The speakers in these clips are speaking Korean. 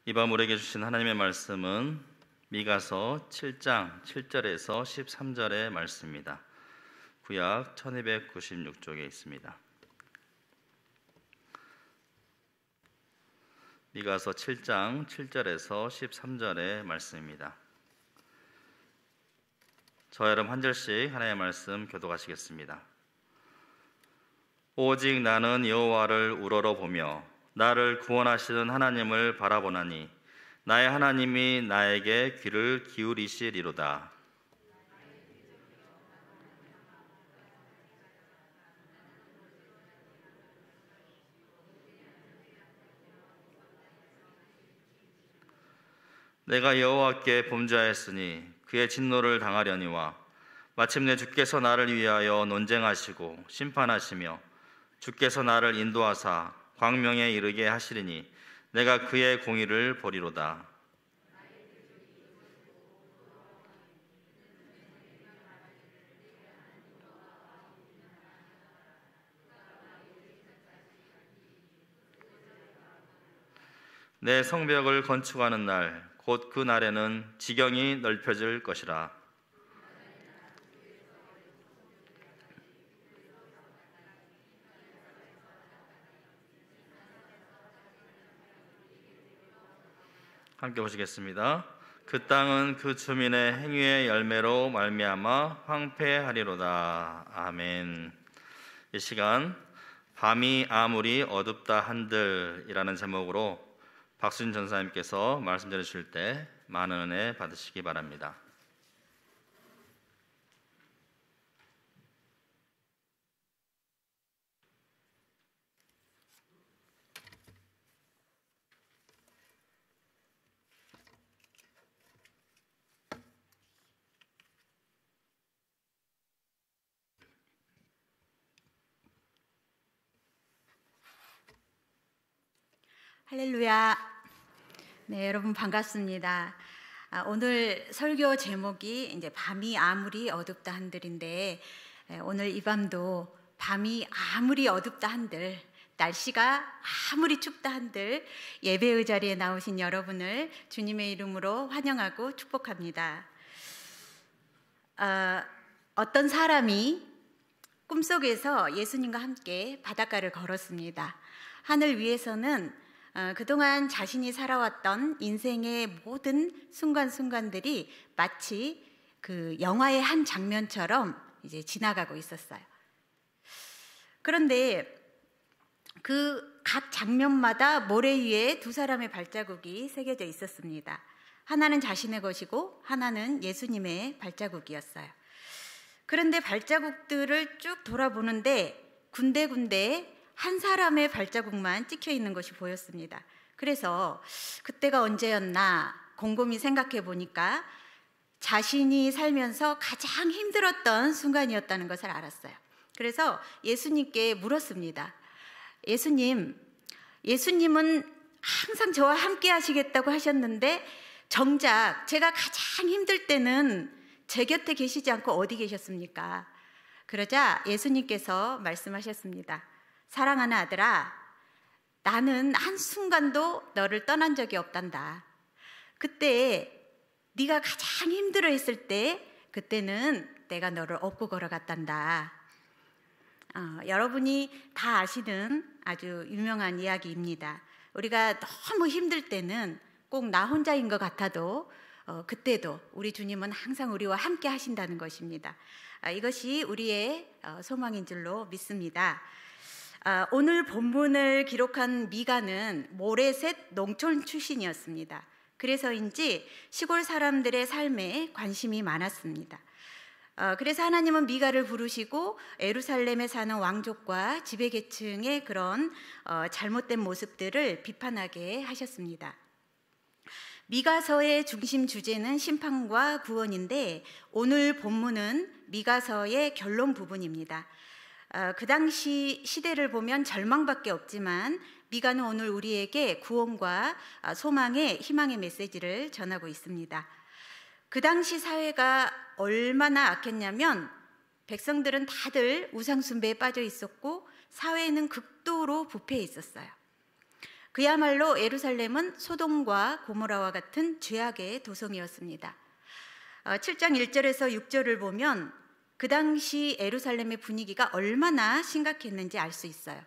이밤 우리에게 주신 하나님의 말씀은 미가서 7장 7절에서 13절의 말씀입니다. 구약 1296쪽에 있습니다. 미가서 7장 7절에서 13절의 말씀입니다. 저와 여러분 한 절씩 하나님의 말씀 교독하시겠습니다. 오직 나는 여호와를 우러러보며 나를 구원하시는 하나님을 바라보나니 나의 하나님이 나에게 귀를 기울이시리로다. 내가 여호와께 범죄하였으니 그의 진노를 당하려니와 마침내 주께서 나를 위하여 논쟁하시고 심판하시며 주께서 나를 인도하사 광명에 이르게 하시리니 내가 그의 공의를 보리로다. 내 성벽을 건축하는 날 곧 그 날에는 지경이 넓혀질 것이라. 함께 보시겠습니다. 그 땅은 그 주민의 행위의 열매로 말미암아 황폐하리로다. 아멘. 이 시간 밤이 아무리 어둡다 한들이라는 제목으로 박수진 전사님께서 말씀 전해주실 때 많은 은혜 받으시기 바랍니다. 할렐루야. 네, 여러분 반갑습니다. 오늘 설교 제목이 이제 밤이 아무리 어둡다 한들인데, 오늘 이 밤도 밤이 아무리 어둡다 한들, 날씨가 아무리 춥다 한들 예배의 자리에 나오신 여러분을 주님의 이름으로 환영하고 축복합니다. 어떤 사람이 꿈속에서 예수님과 함께 바닷가를 걸었습니다. 하늘 위에서는 그동안 자신이 살아왔던 인생의 모든 순간순간들이 마치 그 영화의 한 장면처럼 이제 지나가고 있었어요. 그런데 그 각 장면마다 모래 위에 두 사람의 발자국이 새겨져 있었습니다. 하나는 자신의 것이고 하나는 예수님의 발자국이었어요. 그런데 발자국들을 쭉 돌아보는데 군데군데 한 사람의 발자국만 찍혀 있는 것이 보였습니다. 그래서 그때가 언제였나 곰곰이 생각해 보니까 자신이 살면서 가장 힘들었던 순간이었다는 것을 알았어요. 그래서 예수님께 물었습니다. 예수님은 항상 저와 함께 하시겠다고 하셨는데 정작 제가 가장 힘들 때는 제 곁에 계시지 않고 어디 계셨습니까? 그러자 예수님께서 말씀하셨습니다. 사랑하는 아들아, 나는 한순간도 너를 떠난 적이 없단다. 그때 네가 가장 힘들어했을 때 그때는 내가 너를 업고 걸어갔단다. 여러분이 다 아시는 아주 유명한 이야기입니다. 우리가 너무 힘들 때는 꼭 나 혼자인 것 같아도 그때도 우리 주님은 항상 우리와 함께 하신다는 것입니다. 이것이 우리의 소망인 줄로 믿습니다. 오늘 본문을 기록한 미가는 모레셋 농촌 출신이었습니다. 그래서인지 시골 사람들의 삶에 관심이 많았습니다. 그래서 하나님은 미가를 부르시고 예루살렘에 사는 왕족과 지배계층의 그런 잘못된 모습들을 비판하게 하셨습니다. 미가서의 중심 주제는 심판과 구원인데 오늘 본문은 미가서의 결론 부분입니다. 그 당시 시대를 보면 절망밖에 없지만 미가는 오늘 우리에게 구원과 소망의 희망의 메시지를 전하고 있습니다. 그 당시 사회가 얼마나 악했냐면 백성들은 다들 우상 숭배에 빠져 있었고 사회는 극도로 부패해 있었어요. 그야말로 예루살렘은 소돔과 고모라와 같은 죄악의 도성이었습니다. 7장 1절에서 6절을 보면 그 당시 예루살렘의 분위기가 얼마나 심각했는지 알 수 있어요.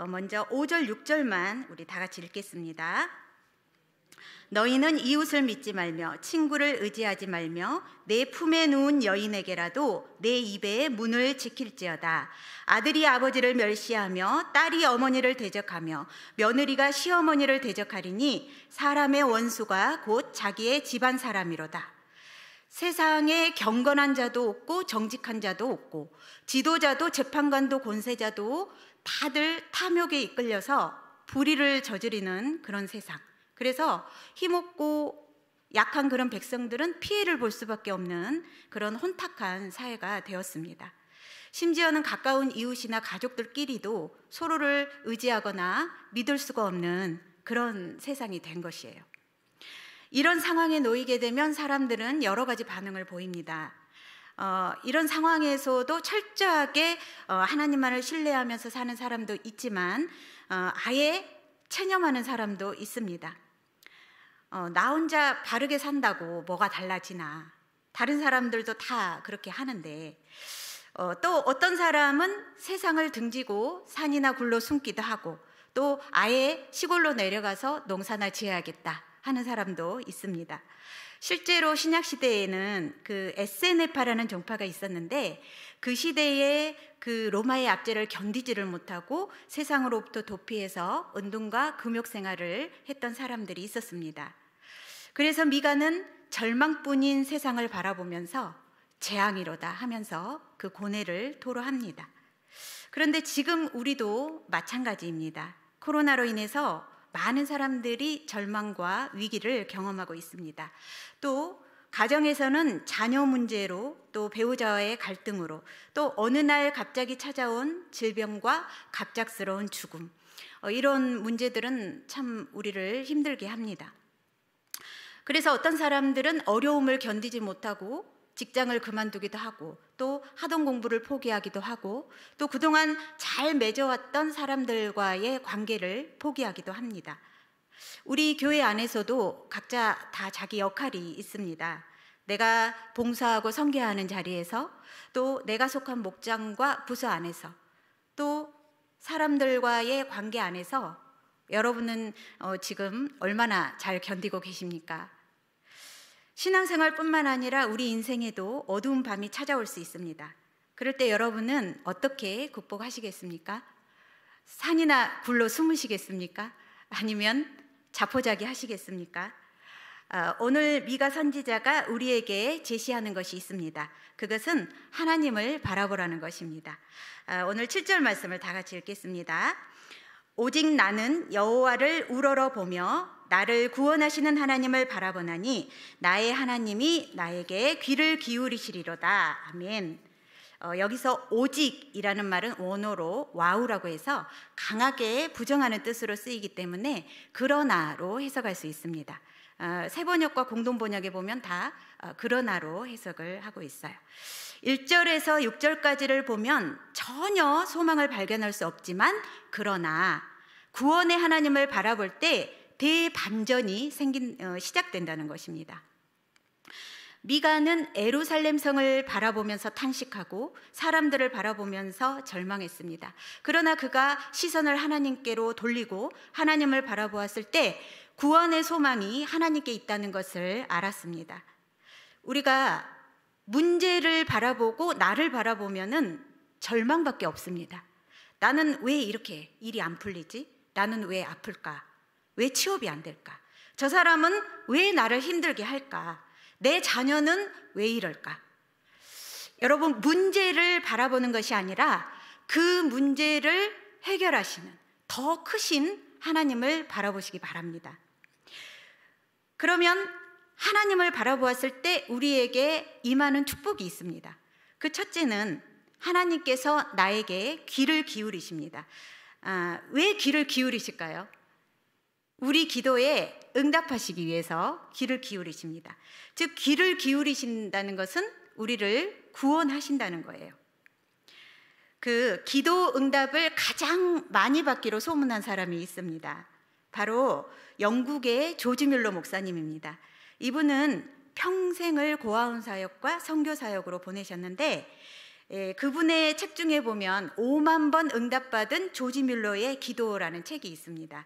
먼저 5절, 6절만 우리 다 같이 읽겠습니다. 너희는 이웃을 믿지 말며 친구를 의지하지 말며 내 품에 누운 여인에게라도 내 입의 문을 지킬지어다. 아들이 아버지를 멸시하며 딸이 어머니를 대적하며 며느리가 시어머니를 대적하리니 사람의 원수가 곧 자기의 집안 사람이로다. 세상에 경건한 자도 없고 정직한 자도 없고 지도자도 재판관도 권세자도 다들 탐욕에 이끌려서 불의를 저지르는 그런 세상. 그래서 힘없고 약한 그런 백성들은 피해를 볼 수밖에 없는 그런 혼탁한 사회가 되었습니다. 심지어는 가까운 이웃이나 가족들끼리도 서로를 의지하거나 믿을 수가 없는 그런 세상이 된 것이에요. 이런 상황에 놓이게 되면 사람들은 여러 가지 반응을 보입니다. 이런 상황에서도 철저하게 하나님만을 신뢰하면서 사는 사람도 있지만 아예 체념하는 사람도 있습니다. 나 혼자 바르게 산다고 뭐가 달라지나. 다른 사람들도 다 그렇게 하는데 또 어떤 사람은 세상을 등지고 산이나 굴로 숨기도 하고 또 아예 시골로 내려가서 농사나 지어야겠다 하는 사람도 있습니다. 실제로 신약 시대에는 그 에세네파라는 종파가 있었는데 그 시대에 그 로마의 압제를 견디지를 못하고 세상으로부터 도피해서 은둔과 금욕 생활을 했던 사람들이 있었습니다. 그래서 미가는 절망뿐인 세상을 바라보면서 재앙이로다 하면서 그 고뇌를 토로합니다. 그런데 지금 우리도 마찬가지입니다. 코로나로 인해서 많은 사람들이 절망과 위기를 경험하고 있습니다. 또 가정에서는 자녀 문제로 또 배우자와의 갈등으로 또 어느 날 갑자기 찾아온 질병과 갑작스러운 죽음, 이런 문제들은 참 우리를 힘들게 합니다. 그래서 어떤 사람들은 어려움을 견디지 못하고 직장을 그만두기도 하고 또 하던 공부를 포기하기도 하고 또 그동안 잘 맺어왔던 사람들과의 관계를 포기하기도 합니다. 우리 교회 안에서도 각자 다 자기 역할이 있습니다. 내가 봉사하고 선교하는 자리에서 또 내가 속한 목장과 부서 안에서 또 사람들과의 관계 안에서 여러분은 지금 얼마나 잘 견디고 계십니까? 신앙생활뿐만 아니라 우리 인생에도 어두운 밤이 찾아올 수 있습니다. 그럴 때 여러분은 어떻게 극복하시겠습니까? 산이나 굴로 숨으시겠습니까? 아니면 자포자기 하시겠습니까? 오늘 미가 선지자가 우리에게 제시하는 것이 있습니다. 그것은 하나님을 바라보라는 것입니다. 오늘 7절 말씀을 다 같이 읽겠습니다. 오직 나는 여호와를 우러러 보며 나를 구원하시는 하나님을 바라보나니 나의 하나님이 나에게 귀를 기울이시리로다. 아멘. 여기서 오직이라는 말은 원어로 와우라고 해서 강하게 부정하는 뜻으로 쓰이기 때문에 그러나로 해석할 수 있습니다. 새번역과 공동번역에 보면 다 그러나로 해석을 하고 있어요. 1절에서 6절까지를 보면 전혀 소망을 발견할 수 없지만 그러나 구원의 하나님을 바라볼 때 대반전이 시작된다는 것입니다. 미가는 예루살렘 성을 바라보면서 탄식하고 사람들을 바라보면서 절망했습니다. 그러나 그가 시선을 하나님께로 돌리고 하나님을 바라보았을 때 구원의 소망이 하나님께 있다는 것을 알았습니다. 우리가 문제를 바라보고 나를 바라보면은 절망밖에 없습니다. 나는 왜 이렇게 일이 안 풀리지? 나는 왜 아플까? 왜 취업이 안 될까? 저 사람은 왜 나를 힘들게 할까? 내 자녀는 왜 이럴까? 여러분, 문제를 바라보는 것이 아니라 그 문제를 해결하시는 더 크신 하나님을 바라보시기 바랍니다. 그러면 하나님을 바라보았을 때 우리에게 임하는 축복이 있습니다. 그 첫째는 하나님께서 나에게 귀를 기울이십니다. 왜 귀를 기울이실까요? 우리 기도에 응답하시기 위해서 귀를 기울이십니다. 즉 귀를 기울이신다는 것은 우리를 구원하신다는 거예요. 그 기도 응답을 가장 많이 받기로 소문난 사람이 있습니다. 바로 영국의 조지 뮬러 목사님입니다. 이분은 평생을 고아원 사역과 선교 사역으로 보내셨는데 그분의 책 중에 보면 5만 번 응답받은 조지 뮬러의 기도라는 책이 있습니다.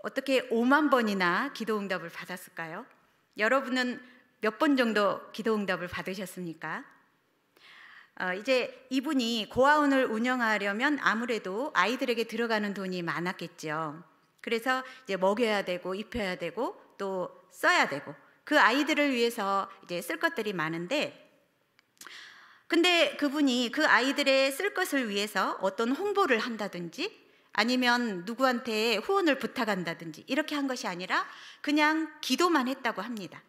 어떻게 5만 번이나 기도 응답을 받았을까요? 여러분은 몇 번 정도 기도 응답을 받으셨습니까? 이제 이분이 고아원을 운영하려면 아무래도 아이들에게 들어가는 돈이 많았겠죠. 그래서 이제 먹여야 되고 입혀야 되고 또 써야 되고 그 아이들을 위해서 이제 쓸 것들이 많은데, 근데 그분이 그 아이들의 쓸 것을 위해서 어떤 홍보를 한다든지 아니면 누구한테 후원을 부탁한다든지 이렇게 한 것이 아니라 그냥 기도만 했다고 합니다.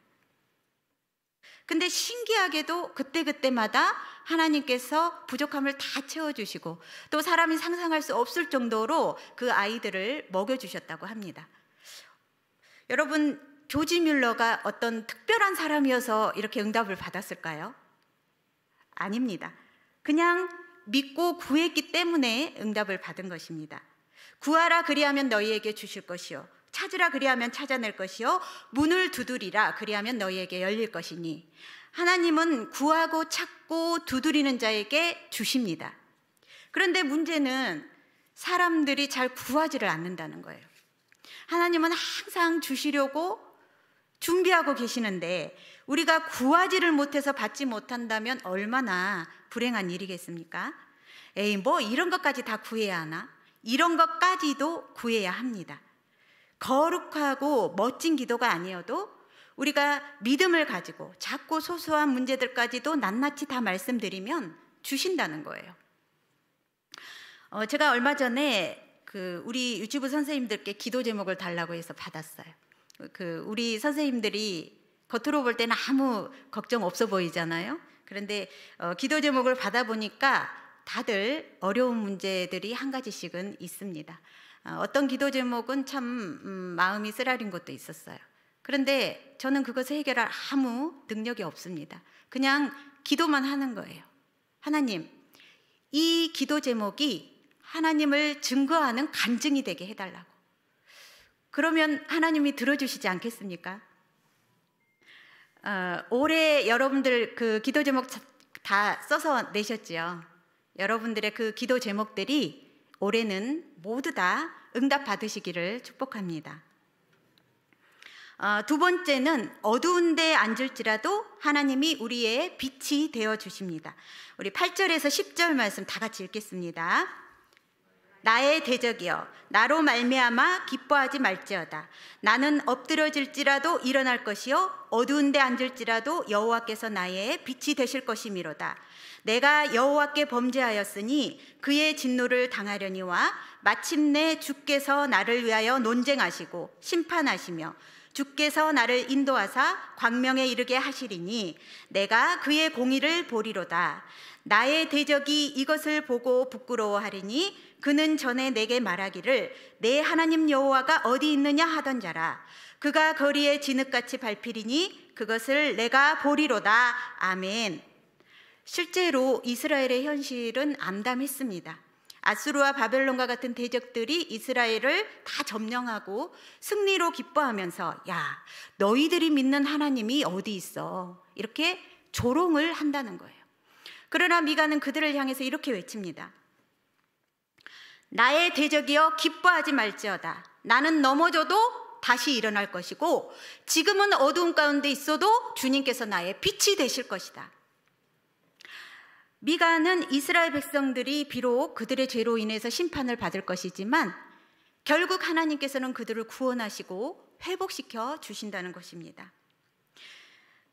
근데 신기하게도 그때그때마다 하나님께서 부족함을 다 채워주시고 또 사람이 상상할 수 없을 정도로 그 아이들을 먹여주셨다고 합니다. 여러분, 조지 뮬러가 어떤 특별한 사람이어서 이렇게 응답을 받았을까요? 아닙니다. 그냥 믿고 구했기 때문에 응답을 받은 것입니다. 구하라 그리하면 너희에게 주실 것이요 찾으라 그리하면 찾아낼 것이요 문을 두드리라 그리하면 너희에게 열릴 것이니, 하나님은 구하고 찾고 두드리는 자에게 주십니다. 그런데 문제는 사람들이 잘 구하지를 않는다는 거예요. 하나님은 항상 주시려고 준비하고 계시는데 우리가 구하지를 못해서 받지 못한다면 얼마나 불행한 일이겠습니까? 에이, 뭐 이런 것까지 다 구해야 하나? 이런 것까지도 구해야 합니다. 거룩하고 멋진 기도가 아니어도 우리가 믿음을 가지고 작고 소소한 문제들까지도 낱낱이 다 말씀드리면 주신다는 거예요. 제가 얼마 전에 우리 유치부 선생님들께 기도 제목을 달라고 해서 받았어요. 우리 선생님들이 겉으로 볼 때는 아무 걱정 없어 보이잖아요. 그런데 기도 제목을 받아보니까 다들 어려운 문제들이 한 가지씩은 있습니다. 어떤 기도 제목은 참 마음이 쓰라린 것도 있었어요. 그런데 저는 그것을 해결할 아무 능력이 없습니다. 그냥 기도만 하는 거예요. 하나님, 이 기도 제목이 하나님을 증거하는 간증이 되게 해달라고. 그러면 하나님이 들어주시지 않겠습니까? 올해 여러분들 그 기도 제목 다 써서 내셨죠? 여러분들의 그 기도 제목들이 올해는 모두 다 응답 받으시기를 축복합니다. 두 번째는 어두운 데 앉을지라도 하나님이 우리의 빛이 되어 주십니다. 우리 8절에서 10절 말씀 다 같이 읽겠습니다. 나의 대적이여 나로 말미암아 기뻐하지 말지어다. 나는 엎드러질지라도 일어날 것이요 어두운 데 앉을지라도 여호와께서 나의 빛이 되실 것이미로다. 내가 여호와께 범죄하였으니 그의 진노를 당하려니와 마침내 주께서 나를 위하여 논쟁하시고 심판하시며 주께서 나를 인도하사 광명에 이르게 하시리니 내가 그의 공의를 보리로다. 나의 대적이 이것을 보고 부끄러워하리니 그는 전에 내게 말하기를 내 하나님 여호와가 어디 있느냐 하던 자라. 그가 거리에 진흙같이 밟히리니 그것을 내가 보리로다. 아멘. 실제로 이스라엘의 현실은 암담했습니다. 아수르와 바벨론과 같은 대적들이 이스라엘을 다 점령하고 승리로 기뻐하면서 야, 너희들이 믿는 하나님이 어디 있어? 이렇게 조롱을 한다는 거예요. 그러나 미가는 그들을 향해서 이렇게 외칩니다. 나의 대적이여 기뻐하지 말지어다. 나는 넘어져도 다시 일어날 것이고 지금은 어두운 가운데 있어도 주님께서 나의 빛이 되실 것이다. 미가는 이스라엘 백성들이 비록 그들의 죄로 인해서 심판을 받을 것이지만 결국 하나님께서는 그들을 구원하시고 회복시켜 주신다는 것입니다.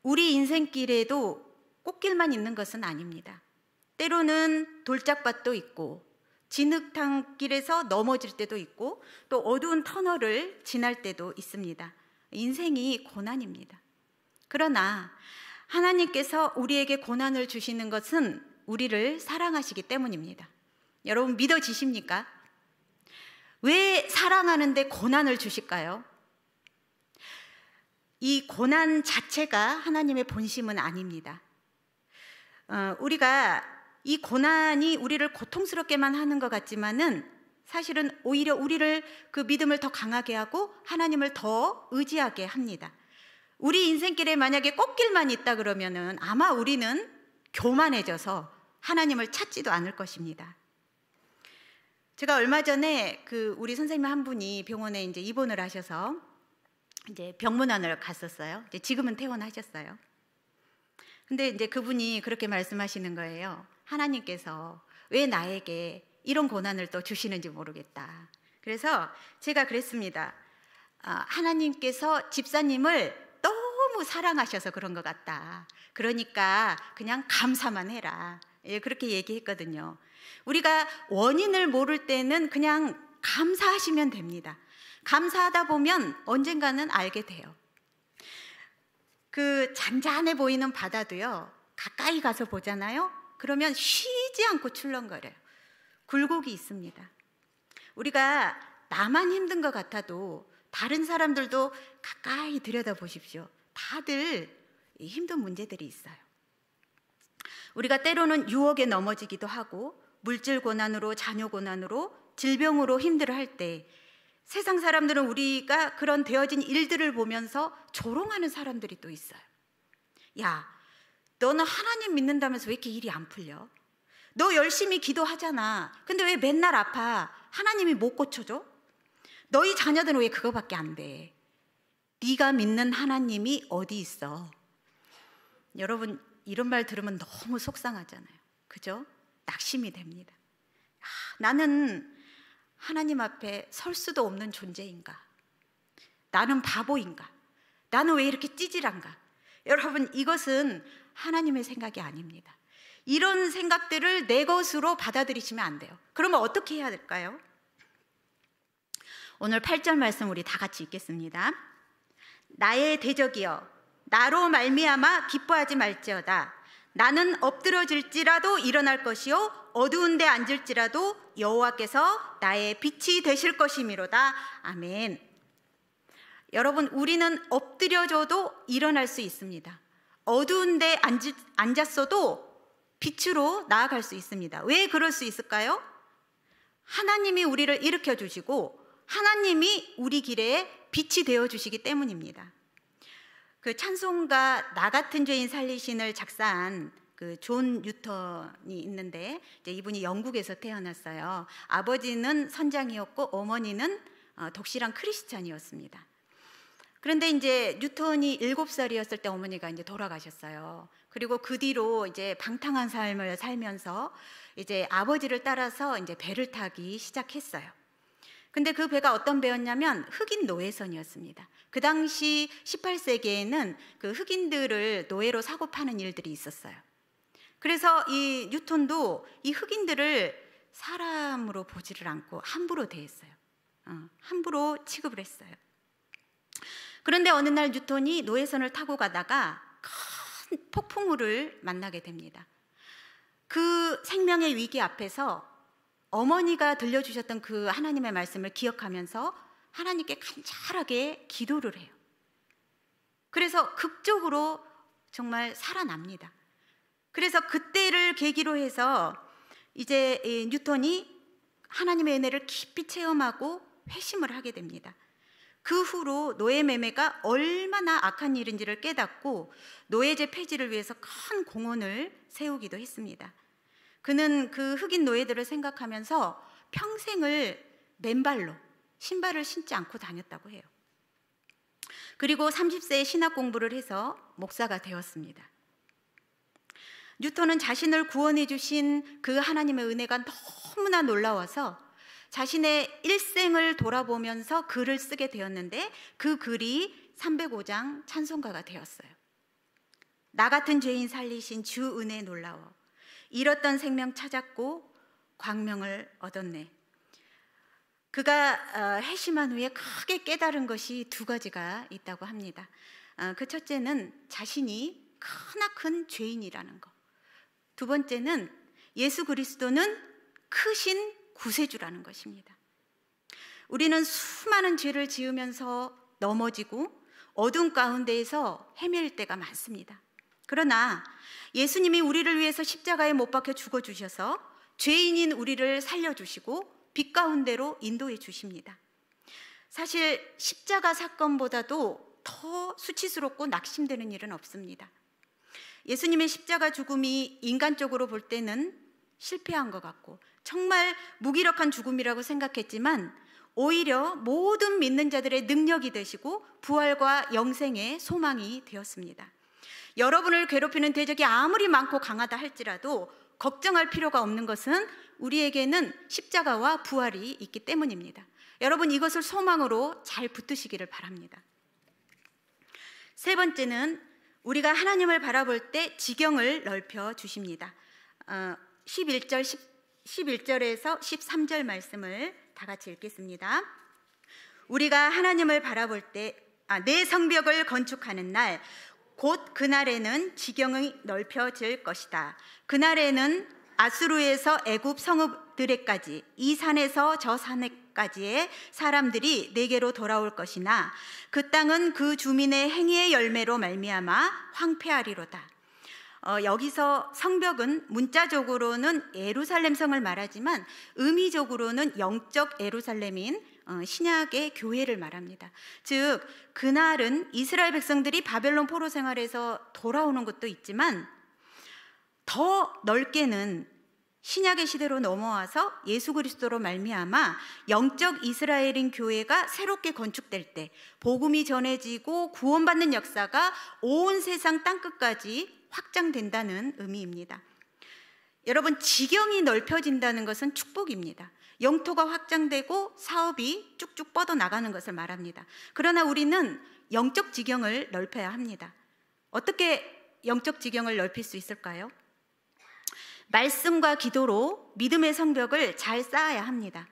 우리 인생길에도 꽃길만 있는 것은 아닙니다. 때로는 돌짝밭도 있고 진흙탕길에서 넘어질 때도 있고 또 어두운 터널을 지날 때도 있습니다. 인생이 고난입니다. 그러나 하나님께서 우리에게 고난을 주시는 것은 우리를 사랑하시기 때문입니다. 여러분 믿어지십니까? 왜 사랑하는데 고난을 주실까요? 이 고난 자체가 하나님의 본심은 아닙니다. 우리가 이 고난이 우리를 고통스럽게만 하는 것 같지만은 사실은 오히려 우리를 그 믿음을 더 강하게 하고 하나님을 더 의지하게 합니다. 우리 인생길에 만약에 꽃길만 있다 그러면은 아마 우리는 교만해져서 하나님을 찾지도 않을 것입니다. 제가 얼마 전에 우리 선생님 한 분이 병원에 이제 입원을 하셔서 이제 병문안을 갔었어요. 이제 지금은 퇴원하셨어요. 근데 이제 그분이 그렇게 말씀하시는 거예요. 하나님께서 왜 나에게 이런 고난을 또 주시는지 모르겠다. 그래서 제가 그랬습니다. 하나님께서 집사님을 너무 사랑하셔서 그런 것 같다. 그러니까 그냥 감사만 해라. 예, 그렇게 얘기했거든요. 우리가 원인을 모를 때는 그냥 감사하시면 됩니다. 감사하다 보면 언젠가는 알게 돼요. 그 잔잔해 보이는 바다도요, 가까이 가서 보잖아요. 그러면 쉬지 않고 출렁거려요. 굴곡이 있습니다. 우리가 나만 힘든 것 같아도 다른 사람들도 가까이 들여다보십시오. 다들 힘든 문제들이 있어요. 우리가 때로는 유혹에 넘어지기도 하고 물질 고난으로, 자녀 고난으로, 질병으로 힘들어할 때 세상 사람들은 우리가 그런 되어진 일들을 보면서 조롱하는 사람들이 또 있어요. 야, 너는 하나님 믿는다면서 왜 이렇게 일이 안 풀려? 너 열심히 기도하잖아. 근데 왜 맨날 아파? 하나님이 못 고쳐줘? 너희 자녀들은 왜 그거밖에 안 돼? 네가 믿는 하나님이 어디 있어? 여러분, 이런 말 들으면 너무 속상하잖아요. 그죠? 낙심이 됩니다. 나는 하나님 앞에 설 수도 없는 존재인가? 나는 바보인가? 나는 왜 이렇게 찌질한가? 여러분, 이것은 하나님의 생각이 아닙니다. 이런 생각들을 내 것으로 받아들이시면 안 돼요. 그러면 어떻게 해야 될까요? 오늘 8절 말씀 우리 다 같이 읽겠습니다. 나의 대적이여, 나로 말미암아 기뻐하지 말지어다. 나는 엎드러질지라도 일어날 것이요 어두운 데 앉을지라도 여호와께서 나의 빛이 되실 것이미로다. 아멘. 여러분, 우리는 엎드려져도 일어날 수 있습니다. 어두운 데 앉았어도 빛으로 나아갈 수 있습니다. 왜 그럴 수 있을까요? 하나님이 우리를 일으켜 주시고 하나님이 우리 길에 빛이 되어 주시기 때문입니다. 그 찬송가 나 같은 죄인 살리신을 작사한 그 존 뉴턴이 있는데, 이제 이분이 영국에서 태어났어요. 아버지는 선장이었고 어머니는 독실한 크리스찬이었습니다. 그런데 이제 뉴턴이 7살이었을 때 어머니가 이제 돌아가셨어요. 그리고 그 뒤로 이제 방탕한 삶을 살면서 이제 아버지를 따라서 이제 배를 타기 시작했어요. 근데 그 배가 어떤 배였냐면 흑인 노예선이었습니다. 그 당시 18세기에는 그 흑인들을 노예로 사고 파는 일들이 있었어요. 그래서 이 뉴턴도 이 흑인들을 사람으로 보지를 않고 함부로 대했어요. 함부로 취급을 했어요. 그런데 어느 날 뉴턴이 노예선을 타고 가다가 큰 폭풍우를 만나게 됩니다. 그 생명의 위기 앞에서 어머니가 들려주셨던 그 하나님의 말씀을 기억하면서 하나님께 간절하게 기도를 해요. 그래서 극적으로 정말 살아납니다. 그래서 그때를 계기로 해서 이제 뉴턴이 하나님의 은혜를 깊이 체험하고 회심을 하게 됩니다. 그 후로 노예 매매가 얼마나 악한 일인지를 깨닫고 노예제 폐지를 위해서 큰 공헌을 세우기도 했습니다. 그는 그 흑인 노예들을 생각하면서 평생을 맨발로 신발을 신지 않고 다녔다고 해요. 그리고 30세에 신학 공부를 해서 목사가 되었습니다. 뉴턴은 자신을 구원해 주신 그 하나님의 은혜가 너무나 놀라워서 자신의 일생을 돌아보면서 글을 쓰게 되었는데 그 글이 305장 찬송가가 되었어요. 나 같은 죄인 살리신 주 은혜 놀라워 잃었던 생명 찾았고 광명을 얻었네. 그가 회심한 후에 크게 깨달은 것이 2가지가 있다고 합니다. 그 첫째는 자신이 크나큰 죄인이라는 것. 2번째는 예수 그리스도는 크신 구세주라는 것입니다. 우리는 수많은 죄를 지으면서 넘어지고 어두운 가운데에서 헤맬 때가 많습니다. 그러나 예수님이 우리를 위해서 십자가에 못 박혀 죽어주셔서 죄인인 우리를 살려주시고 빛 가운데로 인도해 주십니다. 사실 십자가 사건보다도 더 수치스럽고 낙심되는 일은 없습니다. 예수님의 십자가 죽음이 인간적으로 볼 때는 실패한 것 같고 정말 무기력한 죽음이라고 생각했지만 오히려 모든 믿는 자들의 능력이 되시고 부활과 영생의 소망이 되었습니다. 여러분을 괴롭히는 대적이 아무리 많고 강하다 할지라도 걱정할 필요가 없는 것은 우리에게는 십자가와 부활이 있기 때문입니다. 여러분, 이것을 소망으로 잘 붙드시기를 바랍니다. 세 번째는 우리가 하나님을 바라볼 때 지경을 넓혀 주십니다. 11절에서 13절 말씀을 다 같이 읽겠습니다. 우리가 하나님을 바라볼 때 내 성벽을 건축하는 날 곧 그날에는 지경이 넓혀질 것이다. 그날에는 아수르에서 애굽 성읍들에까지 이 산에서 저 산에까지의 사람들이 내게로 돌아올 것이나 그 땅은 그 주민의 행위의 열매로 말미암아 황폐하리로다. 여기서 성벽은 문자적으로는 예루살렘 성을 말하지만 의미적으로는 영적 예루살렘인 신약의 교회를 말합니다. 즉 그날은 이스라엘 백성들이 바벨론 포로 생활에서 돌아오는 것도 있지만 더 넓게는 신약의 시대로 넘어와서 예수 그리스도로 말미암아 영적 이스라엘인 교회가 새롭게 건축될 때 복음이 전해지고 구원받는 역사가 온 세상 땅끝까지 확장된다는 의미입니다. 여러분, 지경이 넓혀진다는 것은 축복입니다. 영토가 확장되고 사업이 쭉쭉 뻗어나가는 것을 말합니다. 그러나 우리는 영적 지경을 넓혀야 합니다. 어떻게 영적 지경을 넓힐 수 있을까요? 말씀과 기도로 믿음의 성벽을 잘 쌓아야 합니다.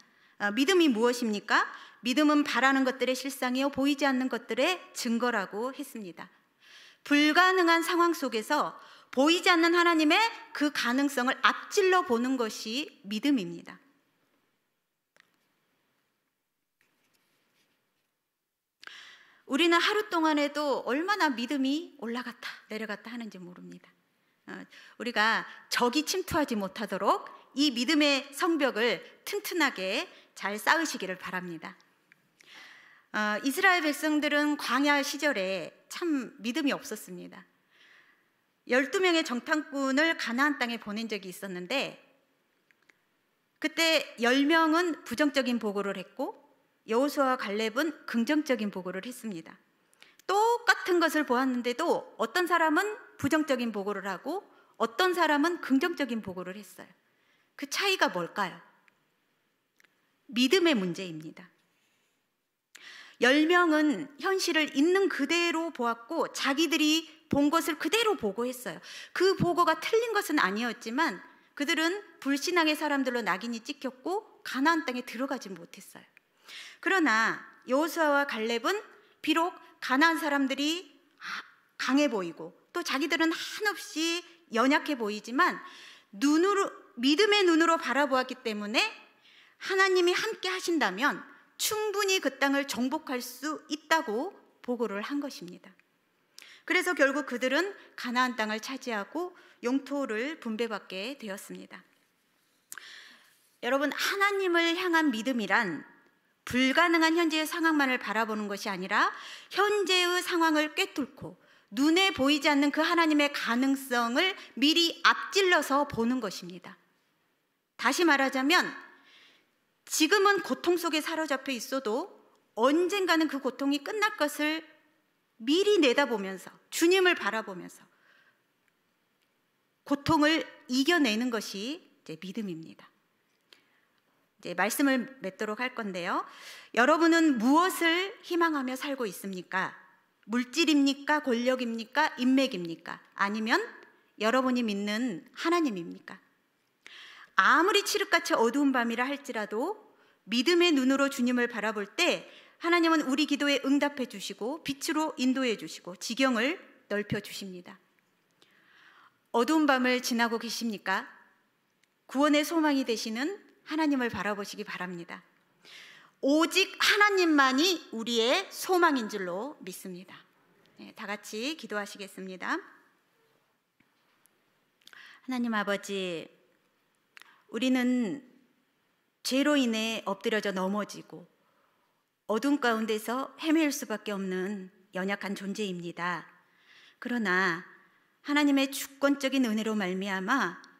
믿음이 무엇입니까? 믿음은 바라는 것들의 실상이요 보이지 않는 것들의 증거라고 했습니다. 불가능한 상황 속에서 보이지 않는 하나님의 그 가능성을 앞질러 보는 것이 믿음입니다. 우리는 하루 동안에도 얼마나 믿음이 올라갔다 내려갔다 하는지 모릅니다. 우리가 적이 침투하지 못하도록 이 믿음의 성벽을 튼튼하게 잘 쌓으시기를 바랍니다. 이스라엘 백성들은 광야 시절에 참 믿음이 없었습니다. 12명의 정탐꾼을 가나안 땅에 보낸 적이 있었는데 그때 10명은 부정적인 보고를 했고 여호수아와 갈렙은 긍정적인 보고를 했습니다. 똑같은 것을 보았는데도 어떤 사람은 부정적인 보고를 하고 어떤 사람은 긍정적인 보고를 했어요. 그 차이가 뭘까요? 믿음의 문제입니다. 10명은 현실을 있는 그대로 보았고 자기들이 본 것을 그대로 보고했어요. 그 보고가 틀린 것은 아니었지만 그들은 불신앙의 사람들로 낙인이 찍혔고 가나안 땅에 들어가지 못했어요. 그러나 여호수아와 갈렙은 비록 가나안 사람들이 강해 보이고 또 자기들은 한없이 연약해 보이지만 믿음의 눈으로 바라보았기 때문에 하나님이 함께 하신다면 충분히 그 땅을 정복할 수 있다고 보고를 한 것입니다. 그래서 결국 그들은 가나안 땅을 차지하고 영토를 분배받게 되었습니다. 여러분, 하나님을 향한 믿음이란 불가능한 현재의 상황만을 바라보는 것이 아니라 현재의 상황을 꿰뚫고 눈에 보이지 않는 그 하나님의 가능성을 미리 앞질러서 보는 것입니다. 다시 말하자면 지금은 고통 속에 사로잡혀 있어도 언젠가는 그 고통이 끝날 것을 미리 내다보면서 주님을 바라보면서 고통을 이겨내는 것이 이제 믿음입니다. 이제 말씀을 맺도록 할 건데요. 여러분은 무엇을 희망하며 살고 있습니까? 물질입니까? 권력입니까? 인맥입니까? 아니면 여러분이 믿는 하나님입니까? 아무리 칠흑같이 어두운 밤이라 할지라도 믿음의 눈으로 주님을 바라볼 때 하나님은 우리 기도에 응답해 주시고 빛으로 인도해 주시고 지경을 넓혀 주십니다. 어두운 밤을 지나고 계십니까? 구원의 소망이 되시는 하나님을 바라보시기 바랍니다. 오직 하나님만이 우리의 소망인 줄로 믿습니다. 다 같이 기도하시겠습니다. 하나님 아버지, 우리는 죄로 인해 엎드려져 넘어지고 어둠 가운데서 헤맬 수밖에 없는 연약한 존재입니다. 그러나 하나님의 주권적인 은혜로 말미암아